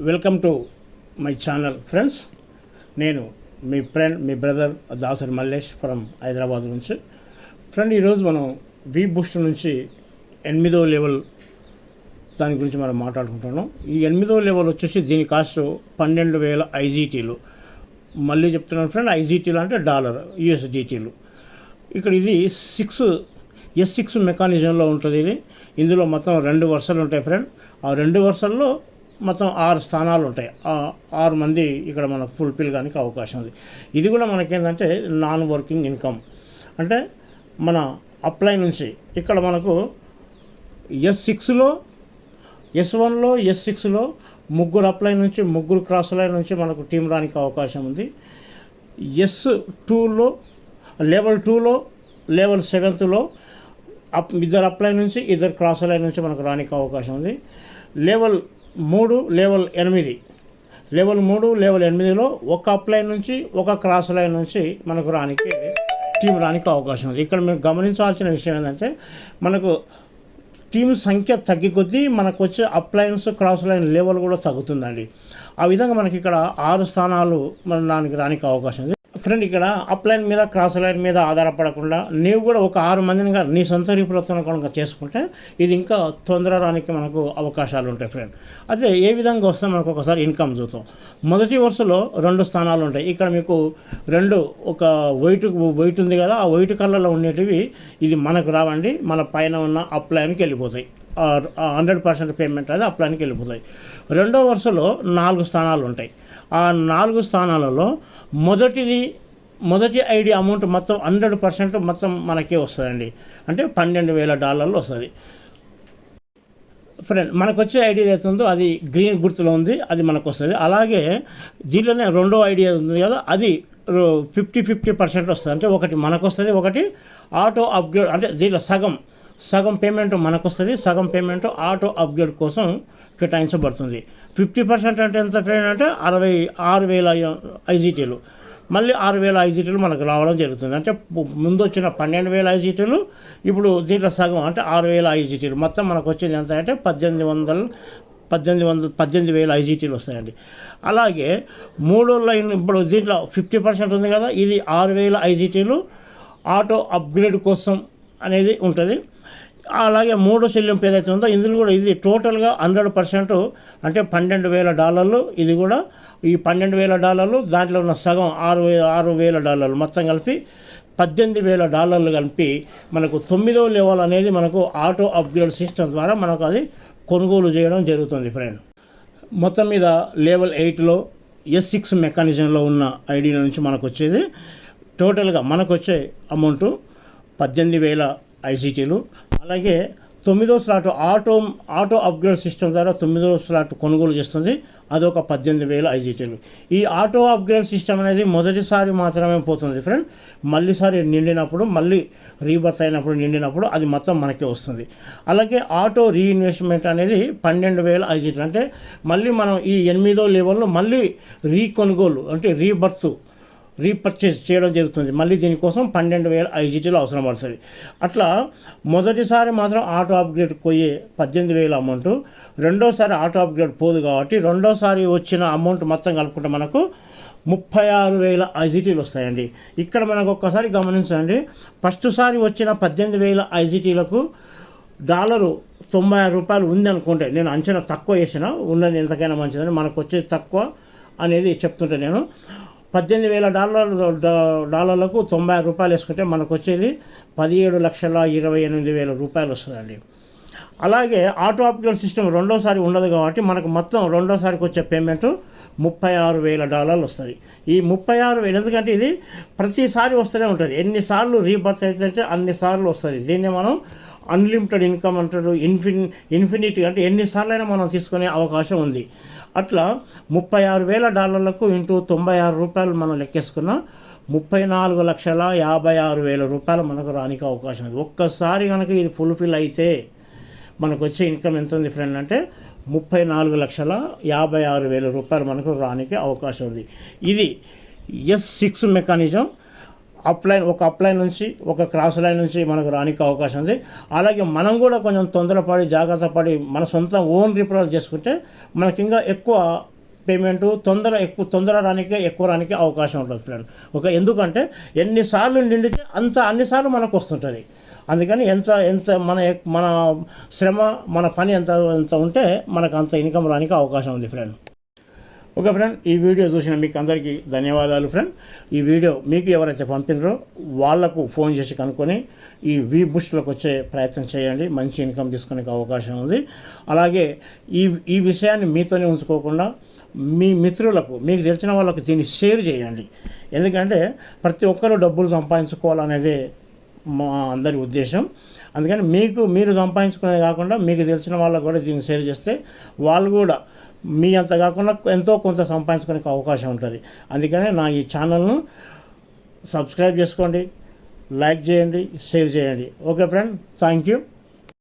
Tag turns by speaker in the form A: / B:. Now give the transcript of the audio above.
A: Welcome to my channel friends. నేను మీ friend మీ బ్రదర్ దాసరి మల్లేష్ ఫ్రమ్ హైదరాబాద్ నుంచి. ఫ్రెండ్, ఈరోజు మనం వి బూస్ట్ నుంచి 8వ లెవెల్ దాని గురించి మనం మాట్లాడుకుంటున్నాం. ఈ 8వ లెవెల్ వచ్చేసి దీని కాస్ట్ 12,000 ఐజీటీలు. మళ్ళీ చెప్తున్నాను ఫ్రెండ్, ఐజీటీలు అంటే డాలర్, యూఎస్డిటీలు. ఇక్కడ ఇది S6 మెకానిజంలో ఉంటుంది. ఇందులో మొత్తం 2 వరుసలు ఉంటాయి ఫ్రెండ్. ఆ 2 వరుసల్లో మొత్తం 6 స్థానాలు ఉంటాయి. 6 మంది ఇక్కడ మనకు ఫుల్ఫిల్ కానీ అవకాశం ఉంది. ఇది కూడా మనకేంటంటే నాన్ వర్కింగ్ ఇన్కమ్, అంటే మన అప్లై నుంచి ఇక్కడ మనకు S6లో S1లో S6లో 3 అప్లై నుంచి 3 క్రాస్ లైన్ నుంచి మనకు టీం రానికి అవకాశం ఉంది. S2లో లెవెల్ 2లో లెవెల్ 7లో 2 అప్లై నుంచి 2 క్రాస్ లైన్ నుంచి మనకు రానికి అవకాశం ఉంది. లెవెల్ 3 లెవెల్ 8 లెవెల్ 8లో 1 అప్లై నుంచి 1 క్రాస్ లైన్ నుంచి మనకు టీం రానికి అవకాశం ఉంది. ఇక్కడ మేము గమనించాల్సిన విషయం ఏంటంటే, మనకు టీం సంఖ్య తగ్గి కొద్దీ మనకు వచ్చే అప్లైన్స్ క్రాస్ లైన్ లెవెల్ కూడా తగ్గుతుందండి. ఆ విధంగా మనకి ఇక్కడ 6 స్థానాలు దానికి రానికి అవకాశం ఉంది. ఫ్రెండ్, ఇక్కడ అప్లైన్ మీద క్రాస్ లైన్ మీద ఆధారపడకుండా నీవు కూడా ఒక 6 మందిని నీ సొంత రీప్రవర్తన కనుక చేసుకుంటే ఇది ఇంకా తొందర రానికి మనకు అవకాశాలు ఉంటాయి ఫ్రెండ్. అదే ఏ విధంగా వస్తే మనకు ఒకసారి ఇన్కమ్ చూద్దాం. మొదటి వరుసలో 2 స్థానాలు ఉంటాయి. ఇక్కడ మీకు 2 ఒక వైట్ ఉంది కదా, ఆ వైట్ కలర్లో ఉండేటివి ఇది మనకు రావండి, మన పైన ఉన్న అప్లైన్కి వెళ్ళిపోతాయి. 100% పేమెంట్ అది అప్లైన్కి వెళ్ళిపోతాయి. 2వ వరుసలో 4 స్థానాలు ఉంటాయి. ఆ 4 స్థానాలలో మొదటి ఐడి అమౌంట్ మొత్తం 100% మొత్తం మనకే వస్తుందండి. అంటే $12,000 వస్తుంది ఫ్రెండ్. మనకు వచ్చే ఐడియా ఏతుందో అది గ్రీన్ గుర్తులో ఉంది, అది మనకు వస్తుంది. అలాగే దీంట్లోనే 2వ ఐడియా ఉంది కదా, అది 50% వస్తుంది. అంటే ఒకటి మనకు వస్తుంది, ఒకటి ఆటో అప్గ్రేడ్, అంటే దీంట్లో సగం పేమెంట్ మనకు వస్తుంది, సగం పేమెంట్ ఆటో అప్గ్రేడ్ కోసం కేటాయించబడుతుంది. 50% అంటే ఎంత ఫ్రెండ్ అంటే 66,000 ఐజీటీలు. మళ్ళీ 6,000 ఐజీటీలు మనకు రావడం జరుగుతుంది. అంటే ముందు వచ్చిన 12,000 ఐజీటీలు ఇప్పుడు దీంట్లో సగం అంటే 6,000 ఐజీటీలు. మొత్తం మనకు వచ్చేది ఎంత అంటే 18,000 ఐజీటీలు వస్తాయండి. అలాగే 3వ లైన్ ఇప్పుడు దీంట్లో 50% ఉంది కదా, ఇది 6,000 ఐజీటీలు ఆటో అప్గ్రేడ్ కోసం అనేది ఉంటుంది. అలాగే 3వ చెల్లింపు ఏదైతే ఉందో ఇందులో కూడా ఇది టోటల్గా 100% అంటే $12,000. ఇది కూడా ఈ $12,000 దాంట్లో ఉన్న సగం $6,000 మొత్తం కలిపి $18,000 కలిపి మనకు 9వ లెవెల్ అనేది మనకు ఆటో అప్గ్రేడ్ సిస్టమ్ ద్వారా మనకు అది కొనుగోలు చేయడం జరుగుతుంది ఫ్రెండ్. మొత్తం మీద లెవెల్ 8లో S6 మెకానిజంలో ఉన్న ఐడి నుంచి మనకు వచ్చేది టోటల్గా మనకు వచ్చే అమౌంట్ 18,000 ఐజీటీలు. అలాగే 9వ స్లాట్ ఆటో అప్గ్రేడ్ సిస్టమ్ ద్వారా 9వ స్లాట్ కొనుగోలు చేస్తుంది, అదొక 18,000 ఐజీటీలు. ఈ ఆటో అప్గ్రేడ్ సిస్టమ్ అనేది మొదటిసారి మాత్రమే పోతుంది ఫ్రెండ్. మళ్ళీసారి నిండినప్పుడు, మళ్ళీ రీబర్త్ అయినప్పుడు నిండినప్పుడు అది మొత్తం మనకే వస్తుంది. అలాగే ఆటో రీఇన్వెస్ట్మెంట్ అనేది 12,000 ఐజీటీలు. అంటే మళ్ళీ మనం ఈ 8వ లెవెల్లో మళ్ళీ రీకొనుగోలు అంటే రీపర్చేజ్ చేయడం జరుగుతుంది. మళ్ళీ దీనికోసం 12,000 ఐజీటీలు అవసరం పడుతుంది. అట్లా మొదటిసారి మాత్రం ఆటో అప్గ్రేడ్ పోయే 18,000 అమౌంట్, రెండోసారి ఆటో అప్గ్రేడ్ పోదు కాబట్టి రెండోసారి వచ్చిన అమౌంట్ మొత్తం కలుపుకుంటే మనకు 36,000 ఐజీటీలు వస్తాయండి. ఇక్కడ మనకు ఒక్కసారి గమనించండి, ఫస్ట్ సారి వచ్చిన 18,000 ఐజీటీలకు $96 ఉంది అనుకుంటే, నేను అంచనా తక్కువ వేసిన, ఉన్నది ఎంతకైనా మంచిదని, మనకు వచ్చేది తక్కువ అనేది చెప్తుంటే నేను $18,000కు $90 వేసుకుంటే మనకు వచ్చేది $17,28,000 వస్తుందండి. అలాగే ఆటో అప్గ్రేడ్ సిస్టమ్ రెండోసారి ఉండదు కాబట్టి మనకు మొత్తం రెండోసారికి వచ్చే పేమెంట్ $36,000 వస్తుంది. ఈ 36,000 ఎందుకంటే ఇది ప్రతిసారి వస్తూనే ఉంటుంది. ఎన్నిసార్లు రీబర్త్ అయితే అన్నిసార్లు వస్తుంది. దీన్ని మనం అన్లిమిటెడ్ ఇన్కమ్ అంటారు, ఇన్ఫినిటీ అంటే ఎన్నిసార్లు అయినా మనం తీసుకునే అవకాశం ఉంది. అట్లా $36,000కు ఇంటూ $96 మనం లెక్కేసుకున్న $34,56,000 మనకు రానికి అవకాశం ఉంది. ఒక్కసారి కనుక ఇది ఫుల్ఫిల్ అయితే మనకు వచ్చే ఇన్కమ్ ఎంత ఉంది ఫ్రెండ్ అంటే $34,56,000 మనకు రానికి అవకాశం ఉంది. ఇది S6 మెకానిజం. అప్లైన్ నుంచి ఒక క్రాస్ లైన్ నుంచి మనకు రానికి అవకాశం ఉంది. అలాగే మనం కూడా కొంచెం తొందరపడి జాగ్రత్త పడి మన సొంత ఓన్ రిపేర్ చేసుకుంటే మనకి ఇంకా ఎక్కువ పేమెంటు తొందర రానికే ఎక్కువ రానికి అవకాశం ఉంటుంది ఫ్రెండ్. ఎందుకంటే ఎన్నిసార్లు నిండితే అన్నిసార్లు మనకు వస్తుంటుంది. అందుకని ఎంత మన శ్రమ మన పని ఎంత ఉంటే మనకు అంత ఇన్కమ్ రానికి అవకాశం ఉంది ఫ్రెండ్. ఓకే ఫ్రెండ్, ఈ వీడియో చూసిన మీకు అందరికీ ధన్యవాదాలు ఫ్రెండ్. ఈ వీడియో మీకు ఎవరైతే పంపినారో వాళ్లకు ఫోన్ చేసి కనుక్కొని ఈ బూస్ట్లోకి వచ్చే ప్రయత్నం చేయండి. మంచి ఇన్కమ్ తీసుకునే అవకాశం ఉంది. అలాగే ఈ విషయాన్ని మీతోనే ఉంచుకోకుండా మీ మిత్రులకు, మీకు తెలిసిన వాళ్ళకు దీన్ని షేర్ చేయండి. ఎందుకంటే ప్రతి ఒక్కరూ డబ్బులు సంపాదించుకోవాలనేదే మా అందరి ఉద్దేశం. అందుకని మీరు సంపాదించుకునే కాకుండా మీకు తెలిసిన వాళ్ళకు కూడా దీన్ని షేర్ చేస్తే వాళ్ళు కూడా మీ అంత కాకుండా ఎంతో కొంత సంపాదించుకునే అవకాశం ఉంటుంది. అందుకనే నా ఈ ఛానల్ను సబ్స్క్రైబ్ చేసుకోండి, లైక్ చేయండి, షేర్ చేయండి. Okay friend, thank you.